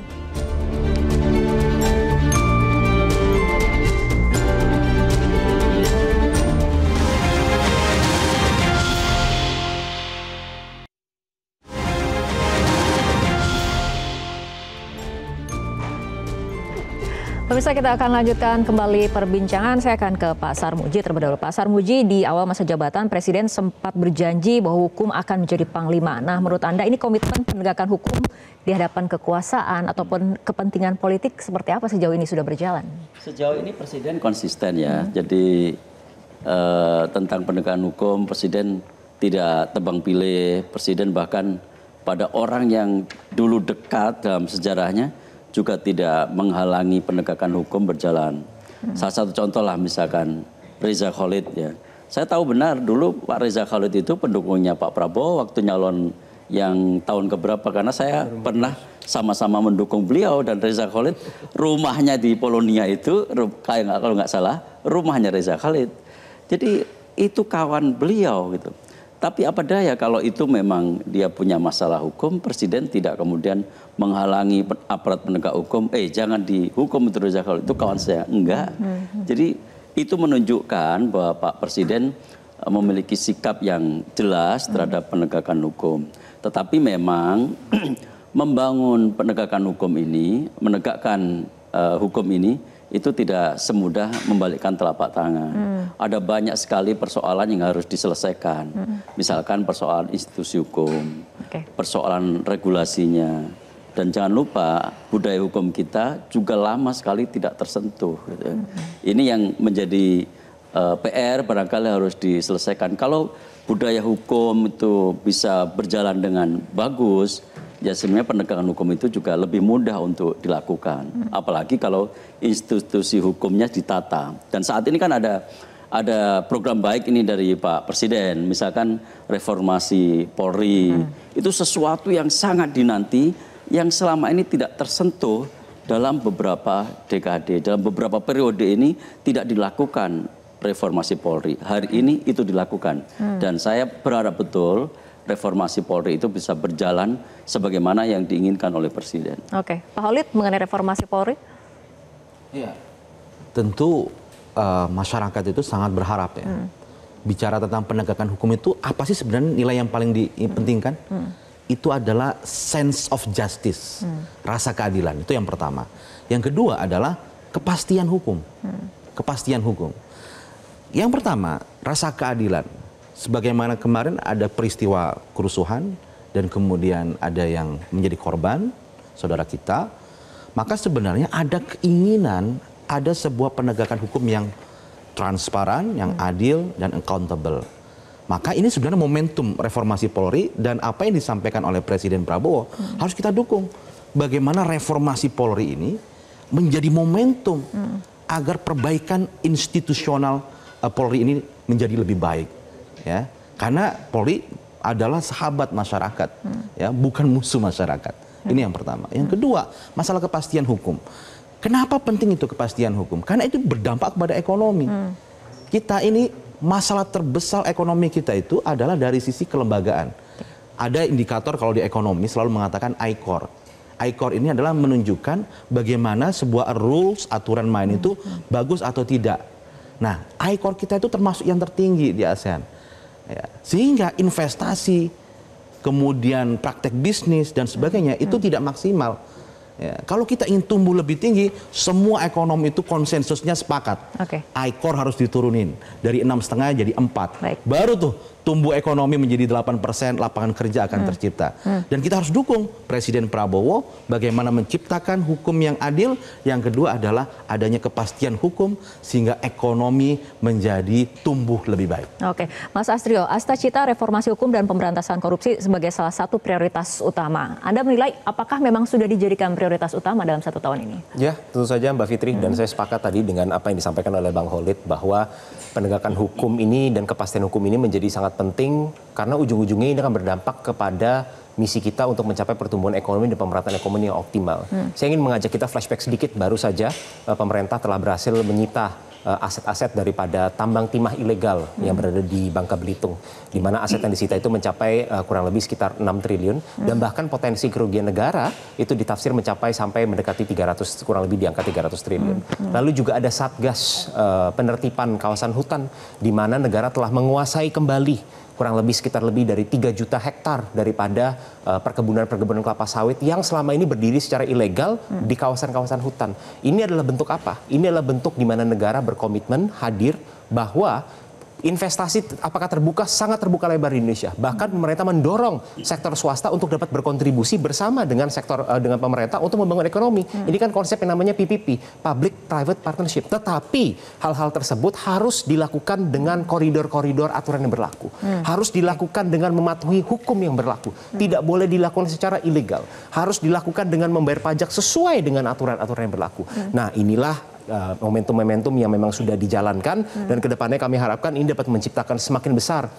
Pemirsa, kita akan lanjutkan kembali perbincangan. Saya akan ke Pak Sarmuji terlebih dahulu. Pak Sarmuji, di awal masa jabatan Presiden sempat berjanji bahwa hukum akan menjadi panglima. Nah, menurut Anda ini komitmen penegakan hukum di hadapan kekuasaan ataupun kepentingan politik seperti apa sejauh ini sudah berjalan? Sejauh ini Presiden konsisten ya. Jadi tentang penegakan hukum Presiden tidak tebang pilih. Presiden bahkan pada orang yang dulu dekat dalam sejarahnya juga tidak menghalangi penegakan hukum berjalan. Salah satu contoh lah misalkan Reza Khalid ya. Saya tahu benar dulu Pak Reza Khalid itu pendukungnya Pak Prabowo waktu nyalon yang tahun keberapa, karena saya pernah sama-sama mendukung beliau dan Reza Khalid rumahnya di Polonia itu kalau nggak salah rumahnya Reza Khalid. Jadi itu kawan beliau gitu. Tapi apa daya kalau itu memang dia punya masalah hukum, Presiden tidak kemudian menghalangi aparat penegak hukum, jangan dihukum itu Reza Khalid, itu kawan saya. Enggak. Jadi itu menunjukkan bahwa Pak Presiden memiliki sikap yang jelas terhadap penegakan hukum. Tetapi memang membangun penegakan hukum ini, menegakkan hukum ini, itu tidak semudah membalikkan telapak tangan. Ada banyak sekali persoalan yang harus diselesaikan. Misalkan persoalan institusi hukum, persoalan regulasinya. Dan jangan lupa budaya hukum kita juga lama sekali tidak tersentuh. Gitu. Ini yang menjadi PR barangkali harus diselesaikan. Kalau budaya hukum itu bisa berjalan dengan bagus, ya sebenarnya penegakan hukum itu juga lebih mudah untuk dilakukan. Apalagi kalau institusi hukumnya ditata. Dan saat ini kan ada program baik ini dari Pak Presiden, misalkan reformasi Polri. Itu sesuatu yang sangat dinanti, yang selama ini tidak tersentuh dalam beberapa dekade, dalam beberapa periode ini tidak dilakukan reformasi Polri. Hari ini itu dilakukan. Dan saya berharap betul reformasi Polri itu bisa berjalan sebagaimana yang diinginkan oleh Presiden. Oke, Pak Khalid mengenai reformasi Polri? Ya, tentu masyarakat itu sangat berharap ya. Bicara tentang penegakan hukum itu apa sih sebenarnya nilai yang paling dipentingkan? Itu adalah sense of justice, rasa keadilan. Itu yang pertama. Yang kedua adalah kepastian hukum. Kepastian hukum. Yang pertama, rasa keadilan. Sebagaimana kemarin ada peristiwa kerusuhan dan kemudian ada yang menjadi korban, saudara kita, maka sebenarnya ada keinginan, ada sebuah penegakan hukum yang transparan, yang adil dan accountable. Maka ini sebenarnya momentum reformasi Polri dan apa yang disampaikan oleh Presiden Prabowo harus kita dukung. Bagaimana reformasi Polri ini menjadi momentum agar perbaikan institusional Polri ini menjadi lebih baik, ya. Karena Polri adalah sahabat masyarakat, ya, bukan musuh masyarakat. Ini yang pertama. Yang kedua, masalah kepastian hukum. Kenapa penting itu kepastian hukum? Karena itu berdampak kepada ekonomi. Kita ini masalah terbesar ekonomi kita itu adalah dari sisi kelembagaan. Ada indikator kalau di ekonomi selalu mengatakan I-Core. I-Core ini adalah menunjukkan bagaimana sebuah rules, aturan main itu bagus atau tidak. Nah, I-Core kita itu termasuk yang tertinggi di ASEAN. Ya. Sehingga investasi, kemudian praktek bisnis dan sebagainya itu tidak maksimal. Ya. Kalau kita ingin tumbuh lebih tinggi, semua ekonomi itu konsensusnya sepakat. I-Core harus diturunin dari 6,5 jadi 4. Baru tuh tumbuh ekonomi menjadi 8%, lapangan kerja akan tercipta. Dan kita harus dukung Presiden Prabowo bagaimana menciptakan hukum yang adil. Yang kedua adalah adanya kepastian hukum sehingga ekonomi menjadi tumbuh lebih baik. Oke, Mas Astrio, Astacita reformasi hukum dan pemberantasan korupsi sebagai salah satu prioritas utama. Anda menilai apakah memang sudah dijadikan prioritas utama dalam 1 tahun ini? Ya, tentu saja Mbak Fitri. Dan saya sepakat tadi dengan apa yang disampaikan oleh Bang Khalid bahwa penegakan hukum ini dan kepastian hukum ini menjadi sangat penting karena ujung-ujungnya ini akan berdampak kepada misi kita untuk mencapai pertumbuhan ekonomi dan pemerataan ekonomi yang optimal. Saya ingin mengajak kita flashback sedikit. Baru saja pemerintah telah berhasil menyita aset-aset daripada tambang timah ilegal yang berada di Bangka Belitung, di mana aset yang disita itu mencapai kurang lebih sekitar 6 triliun dan bahkan potensi kerugian negara itu ditafsir mencapai sampai mendekati 300, kurang lebih di angka 300 triliun. Lalu juga ada Satgas penertiban kawasan hutan di mana negara telah menguasai kembali kurang lebih sekitar lebih dari 3 juta hektar daripada perkebunan kelapa sawit yang selama ini berdiri secara ilegal di kawasan-kawasan hutan. Ini adalah bentuk apa? Ini adalah bentuk di mana negara berkomitmen hadir bahwa investasi apakah terbuka, sangat terbuka lebar di Indonesia. Bahkan pemerintah mendorong sektor swasta untuk dapat berkontribusi bersama dengan dengan pemerintah untuk membangun ekonomi. Ini kan konsep yang namanya PPP, Public Private Partnership. Tetapi hal-hal tersebut harus dilakukan dengan koridor-koridor aturan yang berlaku. Harus dilakukan dengan mematuhi hukum yang berlaku. Tidak boleh dilakukan secara ilegal. Harus dilakukan dengan membayar pajak sesuai dengan aturan-aturan yang berlaku. Nah, inilah momentum-momentum yang memang sudah dijalankan dan kedepannya kami harapkan ini dapat menciptakan semakin besar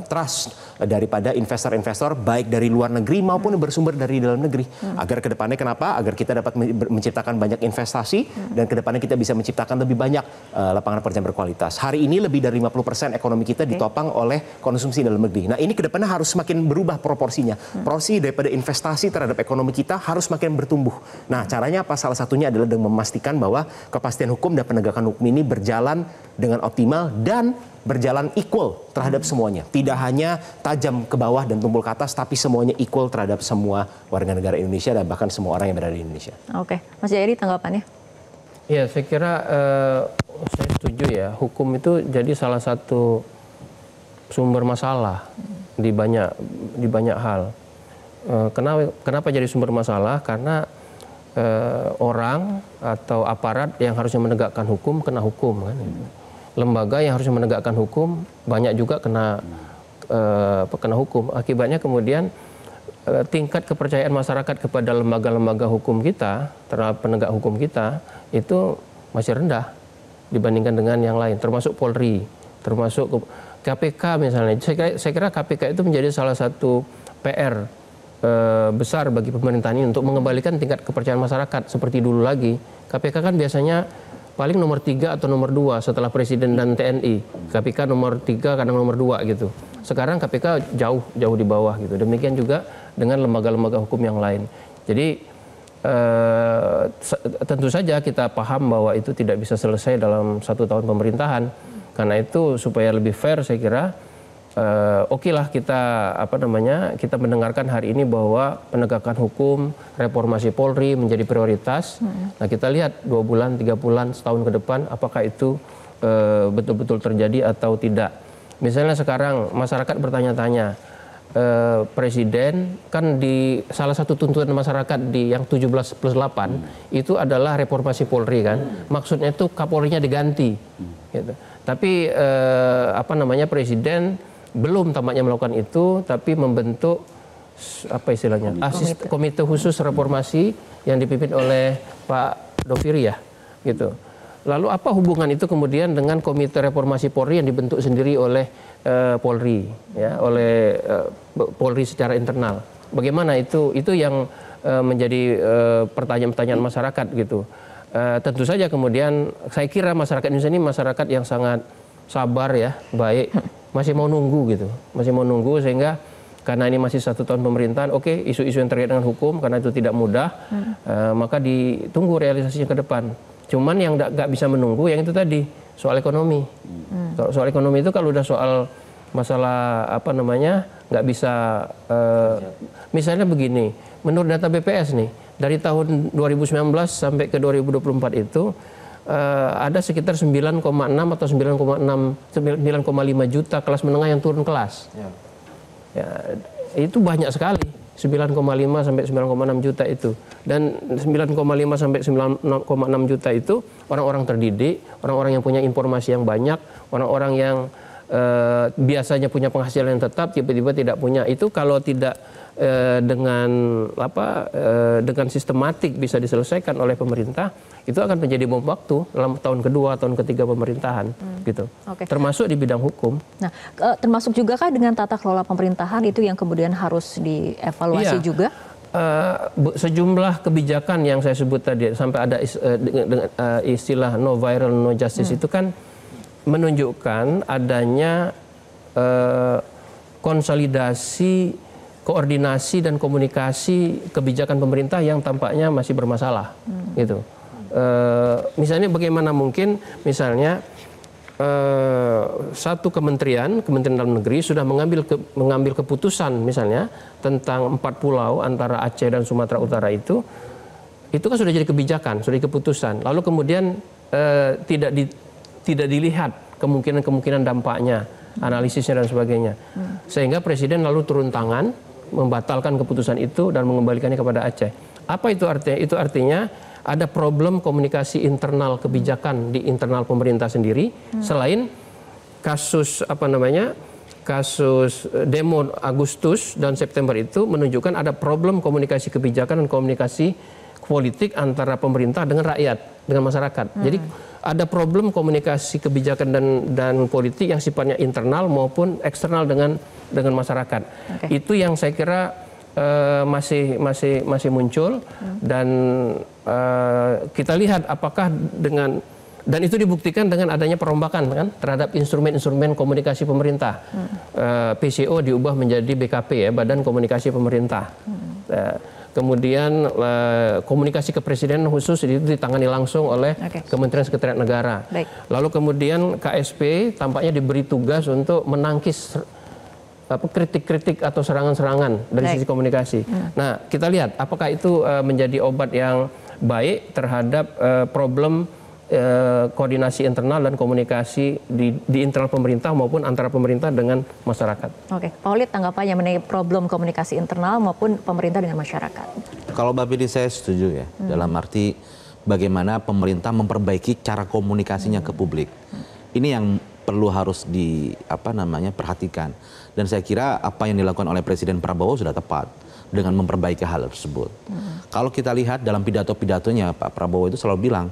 trust daripada investor-investor baik dari luar negeri maupun yang bersumber dari dalam negeri. Agar kedepannya kenapa? Agar kita dapat menciptakan banyak investasi dan kedepannya kita bisa menciptakan lebih banyak lapangan pekerjaan berkualitas. Hari ini lebih dari 50% ekonomi kita ditopang oleh konsumsi dalam negeri. Nah, ini kedepannya harus semakin berubah proporsinya. Porsi daripada investasi terhadap ekonomi kita harus semakin bertumbuh. Nah, caranya apa? Salah satunya adalah dengan memastikan bahwa kepastian hukum dan penegakan hukum ini berjalan dengan optimal dan berjalan equal terhadap semuanya. Tidak hanya tajam ke bawah dan tumpul ke atas, tapi semuanya equal terhadap semua warga negara Indonesia dan bahkan semua orang yang berada di Indonesia. Oke, Mas Jayadi tanggapannya? Ya, saya kira saya setuju ya. Hukum itu jadi salah satu sumber masalah di banyak hal. Kenapa jadi sumber masalah? Karena orang atau aparat yang harusnya menegakkan hukum kena hukum kan. lembaga yang harus menegakkan hukum banyak juga kena hukum. Akibatnya kemudian tingkat kepercayaan masyarakat kepada lembaga-lembaga hukum kita, terhadap penegak hukum kita itu masih rendah dibandingkan dengan yang lain, termasuk Polri, termasuk KPK misalnya. Saya kira KPK itu menjadi salah satu PR besar bagi pemerintahan ini untuk mengembalikan tingkat kepercayaan masyarakat seperti dulu lagi. KPK kan biasanya paling nomor 3 atau nomor 2 setelah Presiden dan TNI. KPK nomor 3 kadang nomor 2 gitu. Sekarang KPK jauh di bawah gitu. Demikian juga dengan lembaga-lembaga hukum yang lain. Jadi tentu saja kita paham bahwa itu tidak bisa selesai dalam 1 tahun pemerintahan. Karena itu supaya lebih fair saya kira oke lah kita mendengarkan hari ini bahwa penegakan hukum, reformasi Polri menjadi prioritas. Nah kita lihat 2 bulan, 3 bulan, setahun ke depan apakah itu betul-betul terjadi atau tidak. Misalnya sekarang masyarakat bertanya-tanya, Presiden kan di salah satu tuntutan masyarakat di yang 17+8 itu adalah reformasi Polri kan, maksudnya itu Kapolrinya diganti gitu. Tapi Presiden belum tampaknya melakukan itu, tapi membentuk apa istilahnya komite khusus reformasi yang dipimpin oleh Pak Doviri ya gitu. Lalu apa hubungan itu kemudian dengan komite reformasi Polri yang dibentuk sendiri oleh Polri ya, oleh Polri secara internal? Bagaimana itu yang menjadi pertanyaan-pertanyaan masyarakat gitu. Tentu saja kemudian saya kira masyarakat Indonesia ini masyarakat yang sangat sabar ya, baik, masih mau nunggu gitu, masih mau nunggu sehingga karena ini masih 1 tahun pemerintahan, oke, isu-isu yang terkait dengan hukum karena itu tidak mudah, maka ditunggu realisasinya ke depan. Cuman yang nggak bisa menunggu yang itu tadi soal ekonomi. Soal ekonomi itu kalau udah soal masalah nggak bisa misalnya begini, menurut data BPS nih dari tahun 2019 sampai ke 2024 itu ada sekitar 9,6 atau 9,5 juta kelas menengah yang turun kelas. Ya, itu banyak sekali. 9,5 sampai 9,6 juta itu. Dan 9,5 sampai 9,6 juta itu orang-orang terdidik, orang-orang yang punya informasi yang banyak, orang-orang yang biasanya punya penghasilan yang tetap, tiba-tiba tidak punya. Itu kalau tidak dengan sistematik bisa diselesaikan oleh pemerintah, itu akan menjadi bom waktu dalam tahun kedua, tahun ketiga pemerintahan, gitu. Okay. Termasuk di bidang hukum. Nah, termasuk juga kah dengan tata kelola pemerintahan itu yang kemudian harus dievaluasi juga? Sejumlah kebijakan yang saya sebut tadi sampai ada istilah no viral no justice itu kan menunjukkan adanya konsolidasi, koordinasi dan komunikasi kebijakan pemerintah yang tampaknya masih bermasalah, gitu. Misalnya bagaimana mungkin misalnya satu kementerian dalam negeri sudah mengambil keputusan misalnya tentang 4 pulau antara Aceh dan Sumatera Utara itu kan sudah jadi kebijakan, sudah jadi keputusan. Lalu kemudian tidak dilihat kemungkinan dampaknya, analisisnya dan sebagainya. Sehingga Presiden lalu turun tangan membatalkan keputusan itu dan mengembalikannya kepada Aceh. Apa itu artinya? Itu artinya ada problem komunikasi internal kebijakan di internal pemerintah sendiri. Selain kasus kasus demo Agustus dan September itu menunjukkan ada problem komunikasi kebijakan dan komunikasi politik antara pemerintah dengan rakyat, dengan masyarakat. Jadi ada problem komunikasi kebijakan dan politik yang sifatnya internal maupun eksternal dengan masyarakat. Okay. Itu yang saya kira masih muncul dan kita lihat apakah dan itu dibuktikan dengan adanya perombakan kan terhadap instrumen-instrumen komunikasi pemerintah. PCO diubah menjadi BKP ya, Badan Komunikasi Pemerintah. Kemudian komunikasi kepresidenan khusus itu ditangani langsung oleh Kementerian Sekretariat Negara. Baik. Lalu kemudian KSP tampaknya diberi tugas untuk menangkis kritik-kritik atau serangan-serangan dari sisi komunikasi. Nah, kita lihat apakah itu menjadi obat yang baik terhadap problem koordinasi internal dan komunikasi di internal pemerintah maupun antara pemerintah dengan masyarakat. Oke, Pak Holid tanggapannya mengenai problem komunikasi internal maupun pemerintah dengan masyarakat. Kalau Mbak Bidi saya setuju ya, dalam arti bagaimana pemerintah memperbaiki cara komunikasinya ke publik. Ini yang perlu harus perhatikan. Dan saya kira apa yang dilakukan oleh Presiden Prabowo sudah tepat dengan memperbaiki hal tersebut. Kalau kita lihat dalam pidato-pidatonya, Pak Prabowo itu selalu bilang,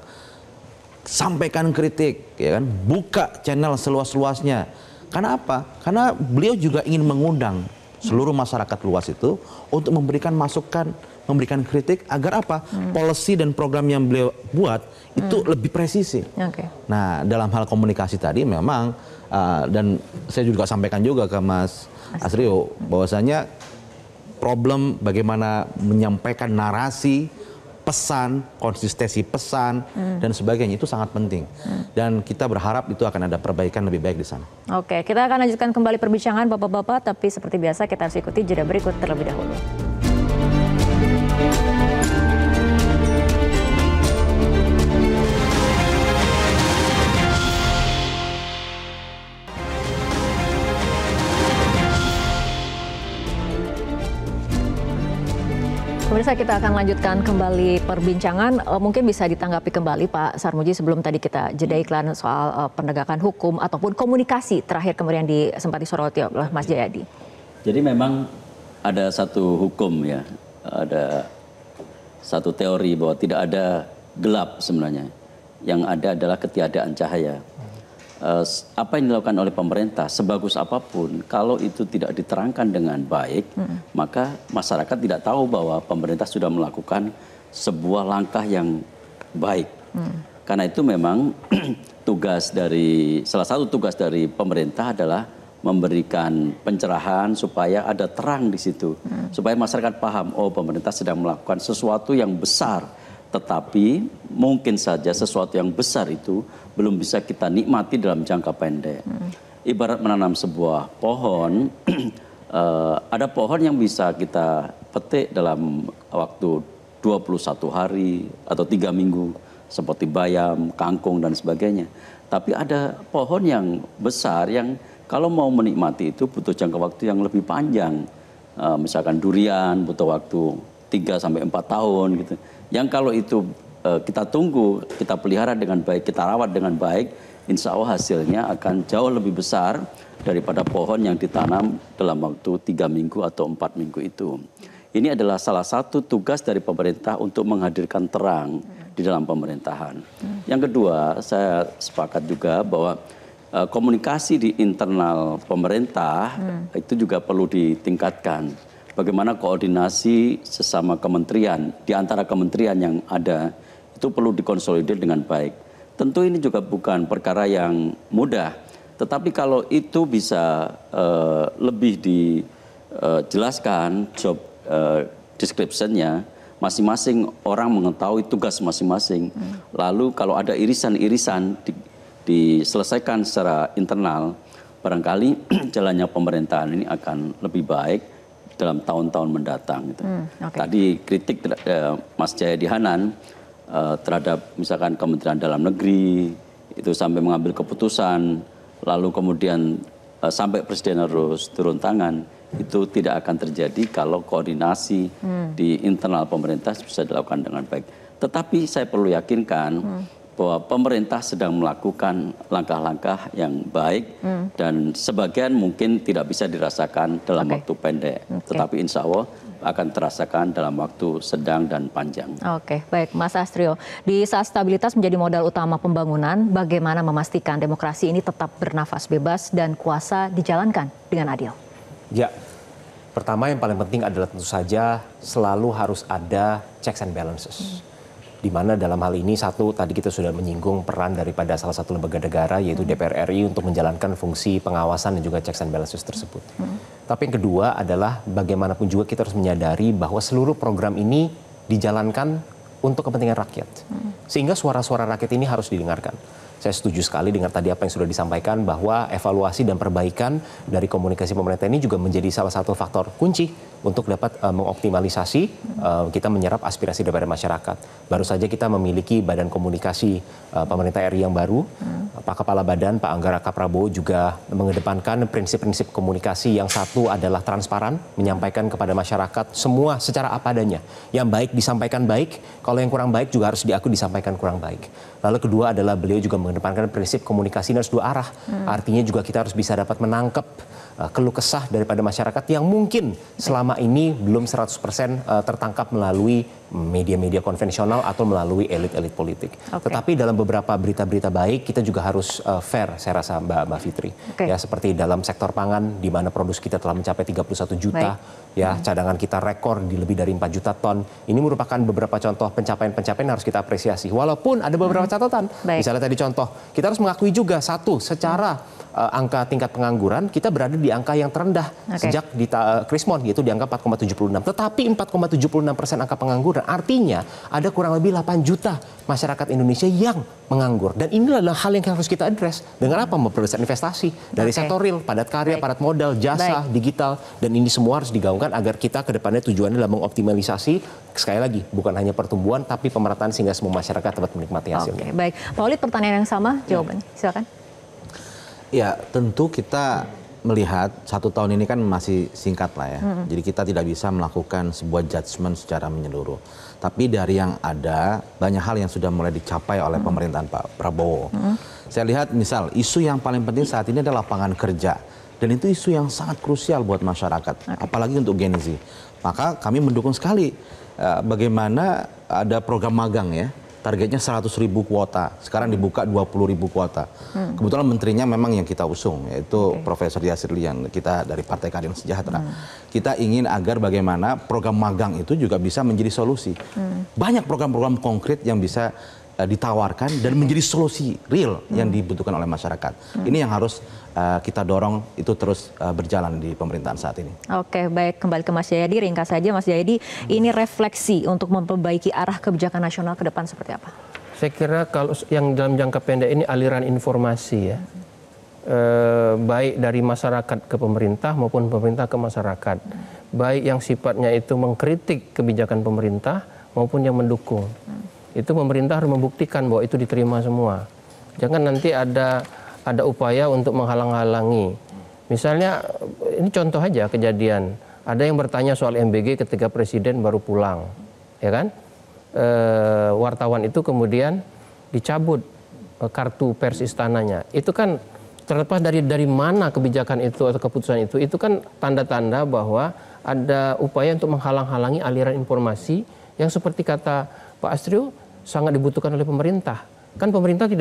sampaikan kritik, ya kan, buka channel seluas-luasnya. Karena apa? Karena beliau juga ingin mengundang seluruh masyarakat luas itu untuk memberikan masukan, memberikan kritik agar apa? Policy dan program yang beliau buat itu lebih presisi. Nah, dalam hal komunikasi tadi memang dan saya juga sampaikan juga ke Mas Asrio bahwasanya problem bagaimana menyampaikan narasi, pesan, konsistensi pesan dan sebagainya itu sangat penting. Dan kita berharap itu akan ada perbaikan lebih baik di sana. Oke, kita akan lanjutkan kembali perbincangan Bapak-bapak, tapi seperti biasa kita harus ikuti jeda berikut terlebih dahulu. Pemirsa, kita akan lanjutkan kembali perbincangan. Mungkin bisa ditanggapi kembali Pak Sarmuji sebelum tadi kita jeda iklan soal penegakan hukum ataupun komunikasi terakhir kemudian sempat disoroti oleh Mas Jayadi. Jadi memang ada satu hukum ya, ada satu teori bahwa tidak ada gelap sebenarnya. Yang ada adalah ketiadaan cahaya. Apa yang dilakukan oleh pemerintah sebagus apapun kalau itu tidak diterangkan dengan baik, maka masyarakat tidak tahu bahwa pemerintah sudah melakukan sebuah langkah yang baik. Karena itu memang salah satu tugas dari pemerintah adalah memberikan pencerahan supaya ada terang di situ, supaya masyarakat paham, oh pemerintah sedang melakukan sesuatu yang besar. Tetapi mungkin saja sesuatu yang besar itu belum bisa kita nikmati dalam jangka pendek. Ibarat menanam sebuah pohon, ada pohon yang bisa kita petik dalam waktu 21 hari atau 3 minggu, seperti bayam, kangkung, dan sebagainya. Tapi ada pohon yang besar yang kalau mau menikmati itu butuh jangka waktu yang lebih panjang. Misalkan durian butuh waktu 3-4 tahun gitu. Yang kalau itu kita tunggu, kita pelihara dengan baik, kita rawat dengan baik, insya Allah hasilnya akan jauh lebih besar daripada pohon yang ditanam dalam waktu 3 minggu atau 4 minggu itu. Ini adalah salah satu tugas dari pemerintah untuk menghadirkan terang di dalam pemerintahan. Yang kedua, saya sepakat juga bahwa komunikasi di internal pemerintah itu juga perlu ditingkatkan. Bagaimana koordinasi sesama kementerian, di antara kementerian yang ada, itu perlu dikonsolidir dengan baik. Tentu ini juga bukan perkara yang mudah, tetapi kalau itu bisa lebih dijelaskan, job description-nya, masing-masing orang mengetahui tugas masing-masing. Lalu kalau ada irisan-irisan diselesaikan secara internal, barangkali jalannya pemerintahan ini akan lebih baik dalam tahun-tahun mendatang. Gitu. Tadi kritik Mas Jayadi Hanan terhadap misalkan Kementerian Dalam Negeri itu sampai mengambil keputusan, lalu kemudian sampai Presiden harus turun tangan, itu tidak akan terjadi kalau koordinasi di internal pemerintah bisa dilakukan dengan baik. Tetapi saya perlu yakinkan bahwa pemerintah sedang melakukan langkah-langkah yang baik dan sebagian mungkin tidak bisa dirasakan dalam waktu pendek. Tetapi insya Allah akan terasakan dalam waktu sedang dan panjang. Oke, baik Mas Astrio. Di saat stabilitas menjadi modal utama pembangunan, bagaimana memastikan demokrasi ini tetap bernafas bebas dan kuasa dijalankan dengan adil? Ya, pertama yang paling penting adalah tentu saja selalu harus ada checks and balances. Di mana dalam hal ini satu, tadi kita sudah menyinggung peran daripada salah satu lembaga negara yaitu DPR RI untuk menjalankan fungsi pengawasan dan juga checks and balances tersebut. Tapi yang kedua adalah bagaimanapun juga kita harus menyadari bahwa seluruh program ini dijalankan untuk kepentingan rakyat. Sehingga suara-suara rakyat ini harus didengarkan. Saya setuju sekali dengan tadi apa yang sudah disampaikan bahwa evaluasi dan perbaikan dari komunikasi pemerintah ini juga menjadi salah satu faktor kunci untuk dapat mengoptimalisasi kita menyerap aspirasi daripada masyarakat. Baru saja kita memiliki badan komunikasi pemerintah RI yang baru. Pak Kepala Badan, Pak Anggara Prabowo juga mengedepankan prinsip-prinsip komunikasi yang satu adalah transparan, menyampaikan kepada masyarakat semua secara apa adanya. Yang baik disampaikan baik, kalau yang kurang baik juga harus diakui disampaikan kurang baik. Lalu kedua adalah beliau juga mengedepankan prinsip komunikasi harus dua arah. Artinya juga kita harus bisa dapat menangkap keluh kesah daripada masyarakat yang mungkin selama ini belum 100% tertangkap melalui media-media konvensional atau melalui elit-elit politik. Tetapi dalam beberapa berita-berita baik kita juga harus fair, saya rasa Mbak Fitri. Ya, seperti dalam sektor pangan di mana produksi kita telah mencapai 31 juta, ya cadangan kita rekor di lebih dari 4 juta ton. Ini merupakan beberapa contoh pencapaian-pencapaian yang harus kita apresiasi. Walaupun ada beberapa catatan. Misalnya tadi contoh, kita harus mengakui juga satu, secara angka tingkat pengangguran kita berada di angka yang terendah sejak di Krismon, yaitu di angka 4,76. Tetapi 4,76% angka pengangguran artinya ada kurang lebih 8 juta masyarakat Indonesia yang menganggur. Dan ini adalah hal yang harus kita address. Dengan apa? Memperluas investasi dari sektor real, padat karya, padat modal, jasa, digital, dan ini semua harus digaungkan agar kita ke depannya tujuannya adalah mengoptimalisasi, sekali lagi, bukan hanya pertumbuhan tapi pemerataan sehingga semua masyarakat dapat menikmati hasilnya. Baik, Pak Walid, pertanyaan yang sama, jawabannya, silakan. Ya, tentu kita melihat 1 tahun ini kan masih singkat lah ya. Jadi kita tidak bisa melakukan sebuah judgement secara menyeluruh. Tapi dari yang ada, banyak hal yang sudah mulai dicapai oleh pemerintahan Pak Prabowo. Saya lihat misal, isu yang paling penting saat ini adalah lapangan kerja. Dan itu isu yang sangat krusial buat masyarakat, apalagi untuk Gen Z. Maka kami mendukung sekali bagaimana ada program magang ya. Targetnya 100.000 kuota, sekarang dibuka 20.000 kuota. Kebetulan menterinya memang yang kita usung, yaitu Profesor Yasir Lian, kita dari Partai Keadilan Sejahtera. Kita ingin agar bagaimana program magang itu juga bisa menjadi solusi. Banyak program-program konkret yang bisa ditawarkan dan menjadi solusi real yang dibutuhkan oleh masyarakat. Ini yang harus kita dorong itu terus berjalan di pemerintahan saat ini. Oke, baik, kembali ke Mas Jayadi. Ringkas saja Mas Jayadi, ini refleksi untuk memperbaiki arah kebijakan nasional ke depan seperti apa? Saya kira kalau yang dalam jangka pendek ini aliran informasi ya, baik dari masyarakat ke pemerintah maupun pemerintah ke masyarakat, baik yang sifatnya itu mengkritik kebijakan pemerintah maupun yang mendukung. Itu pemerintah harus membuktikan bahwa itu diterima semua. Jangan nanti ada upaya untuk menghalang-halangi. Misalnya, ini contoh aja kejadian. Ada yang bertanya soal MBG ketika Presiden baru pulang. Ya kan? Wartawan itu kemudian dicabut kartu pers istananya. Itu kan terlepas dari mana kebijakan itu atau keputusan itu kan tanda-tanda bahwa ada upaya untuk menghalang-halangi aliran informasi yang seperti kata Pak Astrio sangat dibutuhkan oleh pemerintah. Kan pemerintah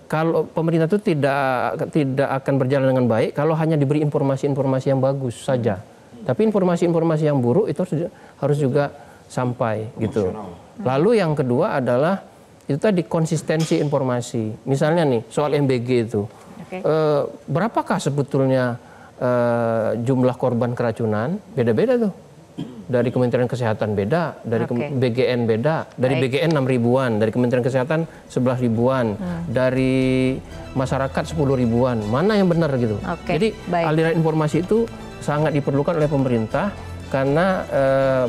kalau pemerintah itu tidak akan berjalan dengan baik kalau hanya diberi informasi-informasi yang bagus saja. Tapi informasi-informasi yang buruk itu harus juga sampai gitu. Lalu yang kedua adalah itu tadi konsistensi informasi. Misalnya nih soal MBG itu, berapakah sebetulnya jumlah korban keracunan? Beda-beda tuh. Dari Kementerian Kesehatan beda, dari BGN beda, dari BGN 6 ribuan, dari Kementerian Kesehatan 11 ribuan, dari masyarakat 10 ribuan. Mana yang benar gitu? Jadi aliran informasi itu sangat diperlukan oleh pemerintah karena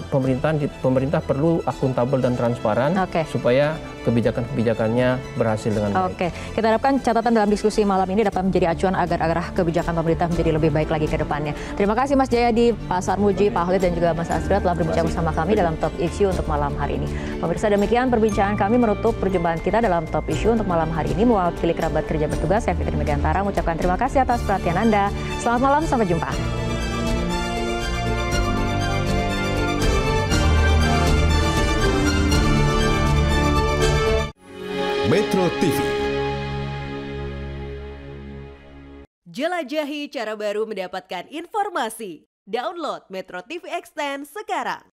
pemerintah perlu akuntabel dan transparan supaya kebijakan-kebijakannya berhasil dengan baik. Kita harapkan catatan dalam diskusi malam ini dapat menjadi acuan agar arah kebijakan pemerintah menjadi lebih baik lagi ke depannya. Terima kasih Mas Jayadi, Pak Sarmuji, Pak Khalid dan juga Mas Astrio telah berbincang bersama kami dalam Top Issue untuk malam hari ini. Pemirsa, demikian perbincangan kami menutup perjumpaan kita dalam Top Issue untuk malam hari ini. Mewakili kerabat kerja bertugas, saya Fitri Mediantara mengucapkan terima kasih atas perhatian Anda. Selamat malam, sampai jumpa. Metro TV. Jelajahi cara baru mendapatkan informasi. Download Metro TV Extend sekarang.